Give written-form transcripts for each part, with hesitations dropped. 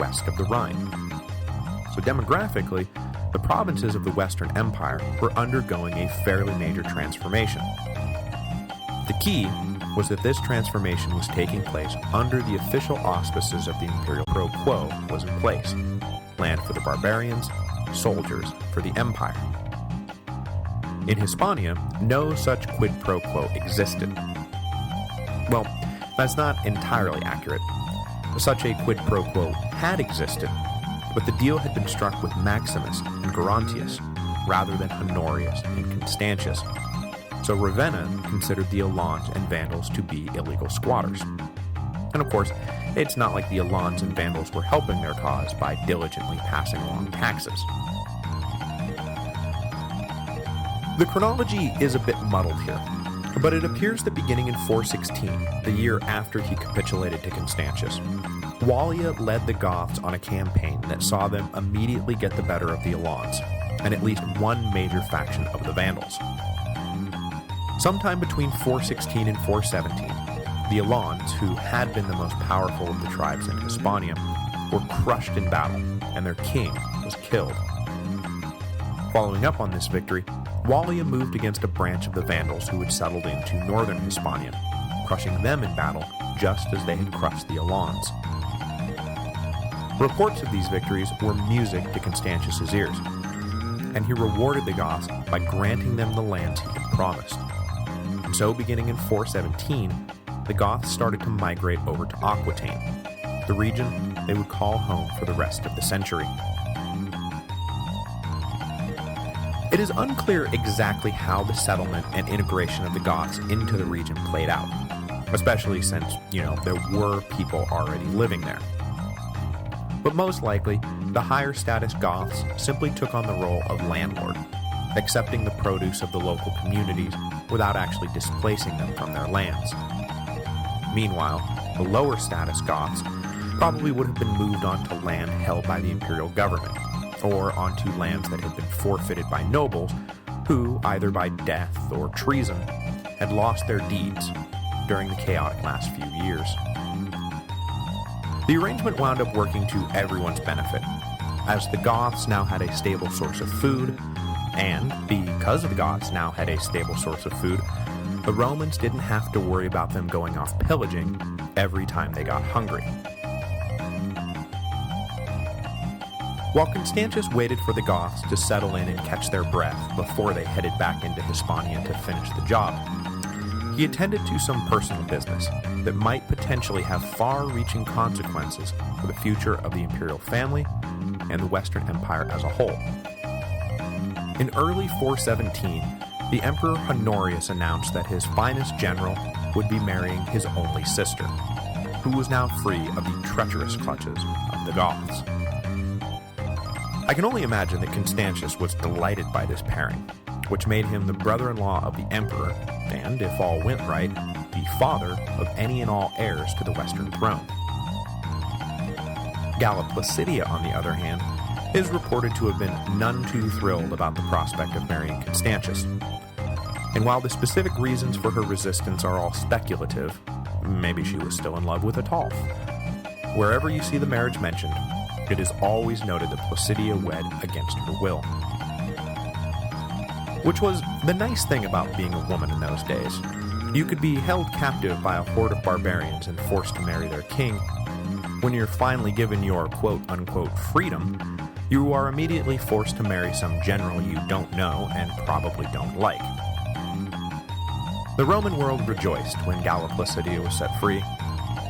west of the Rhine. So demographically, the provinces of the Western Empire were undergoing a fairly major transformation. The key was that this transformation was taking place under the official auspices of the imperial pro quo was in place: land for the barbarians, soldiers for the empire. In Hispania, no such quid pro quo existed. Well, that's not entirely accurate. Such a quid pro quo had existed, but the deal had been struck with Maximus and Gerontius, rather than Honorius and Constantius. So Ravenna considered the Alans and Vandals to be illegal squatters. And of course, it's not like the Alans and Vandals were helping their cause by diligently passing along taxes. The chronology is a bit muddled here, but it appears that beginning in 416, the year after he capitulated to Constantius, Wallia led the Goths on a campaign that saw them immediately get the better of the Alans, and at least one major faction of the Vandals. Sometime between 416 and 417, the Alans, who had been the most powerful of the tribes in Hispania, were crushed in battle, and their king was killed. Following up on this victory, Wallia moved against a branch of the Vandals who had settled into northern Hispania, crushing them in battle just as they had crushed the Alans. Reports of these victories were music to Constantius's ears, and he rewarded the Goths by granting them the lands he had promised. And so, beginning in 417, the Goths started to migrate over to Aquitaine, the region they would call home for the rest of the century. It is unclear exactly how the settlement and integration of the Goths into the region played out, especially since, there were people already living there. But most likely, the higher status Goths simply took on the role of landlord, accepting the produce of the local communities without actually displacing them from their lands. Meanwhile, the lower status Goths probably would have been moved onto land held by the imperial government, or onto lands that had been forfeited by nobles who, either by death or treason, had lost their deeds during the chaotic last few years. The arrangement wound up working to everyone's benefit, as the Goths now had a stable source of food, and because the Goths now had a stable source of food, the Romans didn't have to worry about them going off pillaging every time they got hungry. While Constantius waited for the Goths to settle in and catch their breath before they headed back into Hispania to finish the job, he attended to some personal business that might potentially have far-reaching consequences for the future of the imperial family and the Western Empire as a whole. In early 417, the Emperor Honorius announced that his finest general would be marrying his only sister, who was now free of the treacherous clutches of the Goths. I can only imagine that Constantius was delighted by this pairing, which made him the brother-in-law of the emperor, and, if all went right, the father of any and all heirs to the Western throne. Galla Placidia, on the other hand, is reported to have been none too thrilled about the prospect of marrying Constantius. And while the specific reasons for her resistance are all speculative, maybe she was still in love with Ataulf. Wherever you see the marriage mentioned, it is always noted that Placidia wed against her will. Which was the nice thing about being a woman in those days. You could be held captive by a horde of barbarians and forced to marry their king. When you're finally given your quote-unquote freedom, you are immediately forced to marry some general you don't know and probably don't like. The Roman world rejoiced when Galla Placidia was set free.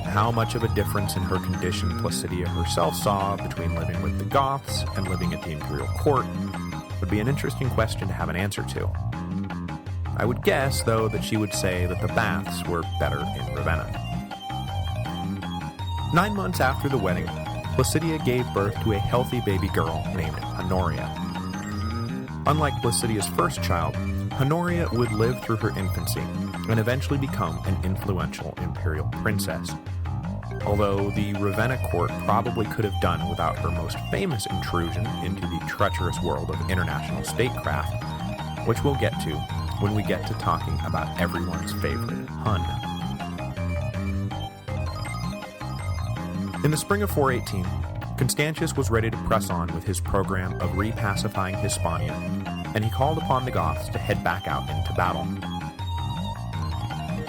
How much of a difference in her condition Placidia herself saw between living with the Goths and living at the imperial court would be an interesting question to have an answer to. I would guess, though, that she would say that the baths were better in Ravenna. 9 months after the wedding, Placidia gave birth to a healthy baby girl named Honoria. Unlike Placidia's first child, Honoria would live through her infancy and eventually become an influential imperial princess. Although the Ravenna court probably could have done without her most famous intrusion into the treacherous world of international statecraft, which we'll get to when we get to talking about everyone's favorite Hun. In the spring of 418, Constantius was ready to press on with his program of repacifying Hispania, and he called upon the Goths to head back out into battle.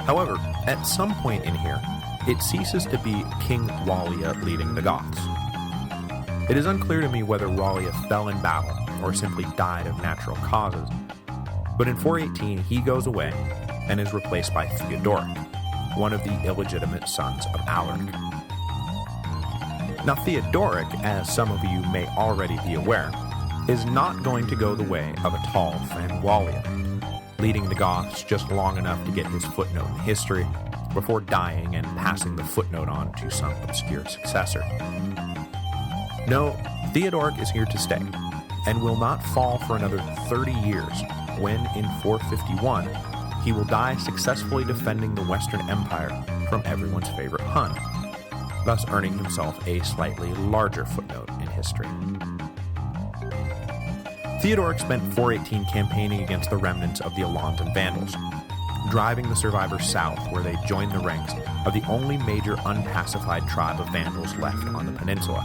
However, at some point in here, it ceases to be King Wallia leading the Goths. It is unclear to me whether Wallia fell in battle or simply died of natural causes, but in 418 he goes away and is replaced by Theodoric, one of the illegitimate sons of Alaric. Now Theodoric, as some of you may already be aware, is not going to go the way of Ataulf and Wallia, leading the Goths just long enough to get his footnote in history before dying and passing the footnote on to some obscure successor. No, Theodoric is here to stay, and will not fall for another 30 years when, in 451, he will die successfully defending the Western Empire from everyone's favorite Hun, thus earning himself a slightly larger footnote in history. Theodoric spent 418 campaigning against the remnants of the Alans and Vandals, driving the survivors south where they joined the ranks of the only major unpacified tribe of Vandals left on the peninsula.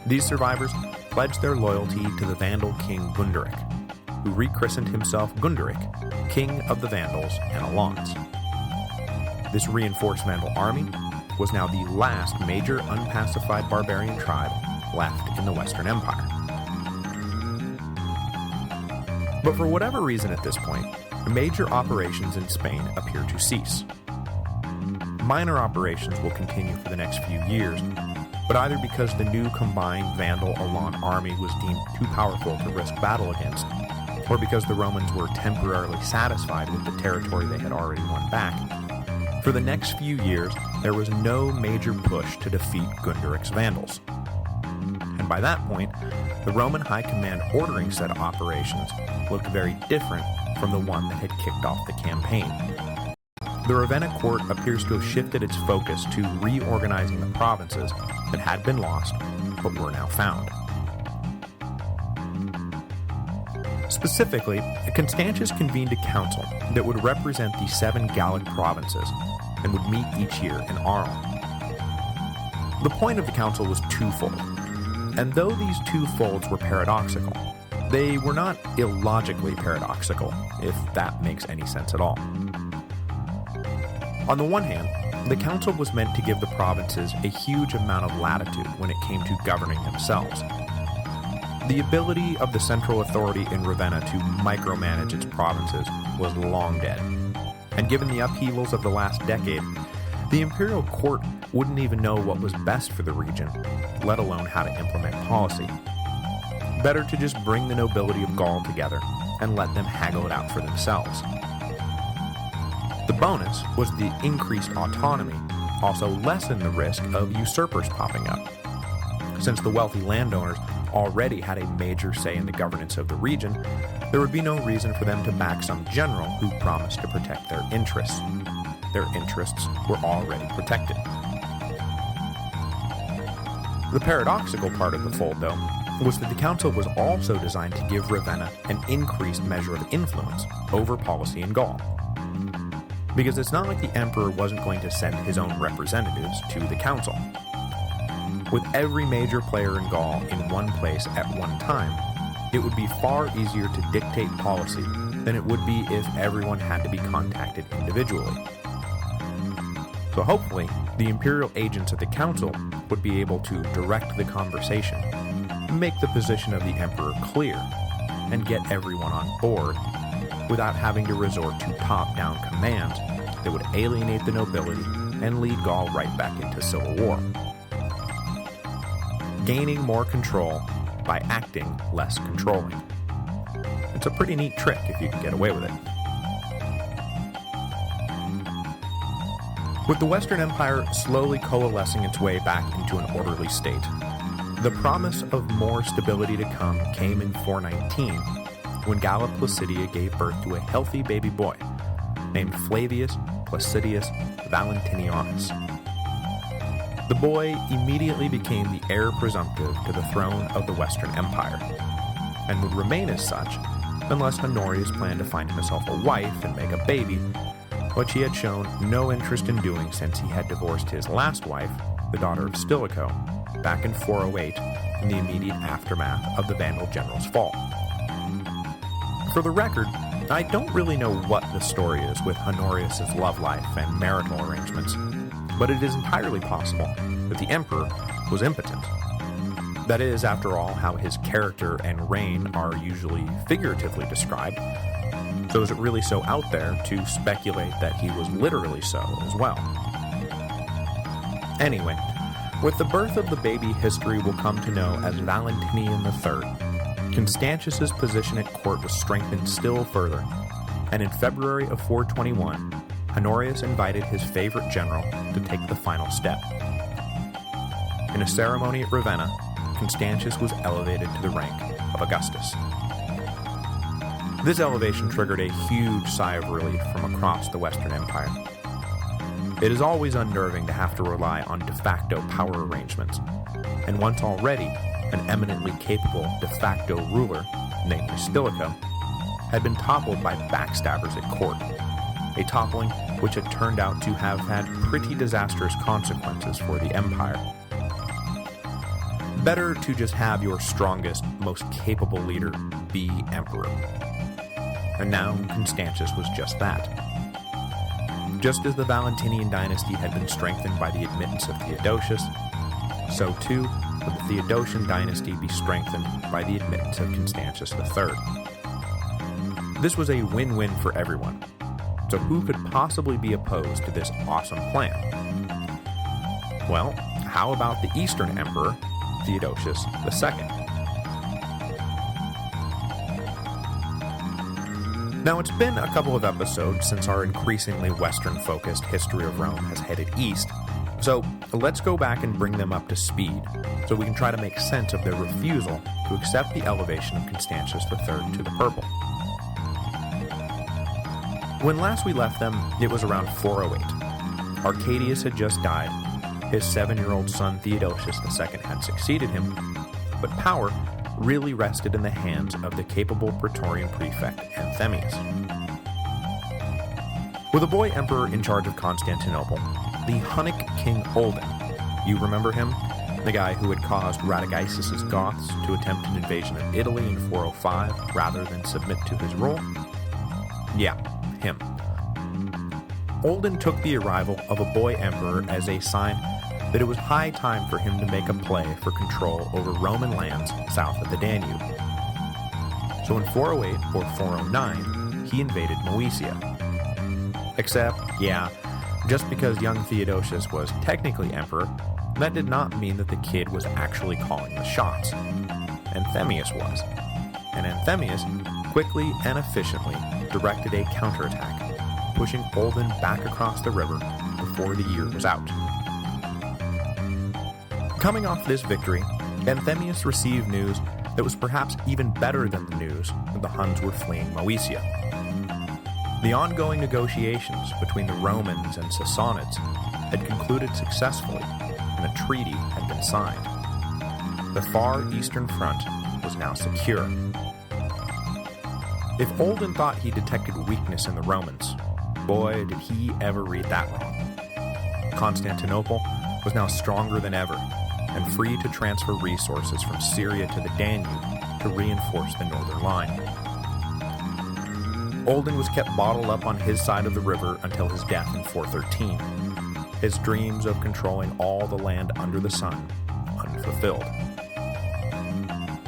These survivors pledged their loyalty to the Vandal king Gunderic, who rechristened himself Gunderic, king of the Vandals and Alans. This reinforced Vandal army was now the last major unpacified barbarian tribe left in the Western Empire. But for whatever reason at this point, major operations in Spain appear to cease. Minor operations will continue for the next few years, but either because the new combined Vandal-Alan army was deemed too powerful to risk battle against, or because the Romans were temporarily satisfied with the territory they had already won back, for the next few years there was no major push to defeat Gunderic's Vandals. And by that point, the Roman High Command ordering said operations looked very different from the one that had kicked off the campaign. The Ravenna court appears to have shifted its focus to reorganizing the provinces that had been lost but were now found. Specifically, Constantius convened a council that would represent the 7 Gallic provinces and would meet each year in Arles. The point of the council was twofold, and though these two folds were paradoxical, they were not illogically paradoxical, if that makes any sense at all. On the one hand, the council was meant to give the provinces a huge amount of latitude when it came to governing themselves. The ability of the central authority in Ravenna to micromanage its provinces was long dead, and given the upheavals of the last decade, the imperial court wouldn't even know what was best for the region, let alone how to implement policy. Better to just bring the nobility of Gaul together and let them haggle it out for themselves. The bonus was the increased autonomy also lessened the risk of usurpers popping up. Since the wealthy landowners already had a major say in the governance of the region, there would be no reason for them to back some general who promised to protect their interests. Their interests were already protected. The paradoxical part of the fold, though, was that the council was also designed to give Ravenna an increased measure of influence over policy in Gaul. Because it's not like the emperor wasn't going to send his own representatives to the council. With every major player in Gaul in one place at one time, it would be far easier to dictate policy than it would be if everyone had to be contacted individually. So hopefully, the imperial agents at the council would be able to direct the conversation, make the position of the emperor clear, and get everyone on board without having to resort to top-down commands that would alienate the nobility and lead Gaul right back into civil war. Gaining more control by acting less controlling. It's a pretty neat trick if you can get away with it. With the Western Empire slowly coalescing its way back into an orderly state, the promise of more stability to come came in 419, when Galla Placidia gave birth to a healthy baby boy named Flavius Placidius Valentinianus. The boy immediately became the heir presumptive to the throne of the Western Empire, and would remain as such unless Honorius planned to find himself a wife and make a baby, which he had shown no interest in doing since he had divorced his last wife the daughter of Stilicho, back in 408 in the immediate aftermath of the Vandal general's fall. For the record, I don't really know what the story is with Honorius' love life and marital arrangements, but it is entirely possible that the emperor was impotent. That is, after all, how his character and reign are usually figuratively described, so is it really so out there to speculate that he was literally so as well? Anyway, with the birth of the baby history will come to know as Valentinian III, Constantius's position at court was strengthened still further, and in February of 421, Honorius invited his favorite general to take the final step. In a ceremony at Ravenna, Constantius was elevated to the rank of Augustus. This elevation triggered a huge sigh of relief from across the Western Empire. It is always unnerving to have to rely on de facto power arrangements, and once already, an eminently capable de facto ruler, namely Stilicho, had been toppled by backstabbers at court, a toppling which had turned out to have had pretty disastrous consequences for the empire. Better to just have your strongest, most capable leader be emperor. And now Constantius was just that. Just as the Valentinian dynasty had been strengthened by the admittance of Theodosius, so too would the Theodosian dynasty be strengthened by the admittance of Constantius III. This was a win-win for everyone, so who could possibly be opposed to this awesome plan? Well, how about the Eastern Emperor, Theodosius II? Now, it's been a couple of episodes since our increasingly Western-focused history of Rome has headed east, so let's go back and bring them up to speed so we can try to make sense of their refusal to accept the elevation of Constantius III to the purple. When last we left them, it was around 408. Arcadius had just died, his 7-year-old son Theodosius II had succeeded him, but power really rested in the hands of the capable Praetorian prefect Anthemius. With a boy emperor in charge of Constantinople, the Hunnic king Uldin, you remember him? The guy who had caused Radagaisus's Goths to attempt an invasion of Italy in 405 rather than submit to his rule? Yeah, him. Uldin took the arrival of a boy emperor as a sign that it was high time for him to make a play for control over Roman lands south of the Danube. So in 408 or 409, he invaded Moesia. Except, yeah, just because young Theodosius was technically emperor, that did not mean that the kid was actually calling the shots. Anthemius was. And Anthemius quickly and efficiently directed a counterattack, pushing Uldin back across the river before the year was out. Coming off this victory, Anthemius received news that was perhaps even better than the news that the Huns were fleeing Moesia. The ongoing negotiations between the Romans and Sassanids had concluded successfully, and a treaty had been signed. The far eastern front was now secure. If Uldin thought he detected weakness in the Romans, boy did he ever read that wrong. Constantinople was now stronger than ever, and free to transfer resources from Syria to the Danube to reinforce the northern line. Uldin was kept bottled up on his side of the river until his death in 413, his dreams of controlling all the land under the sun unfulfilled.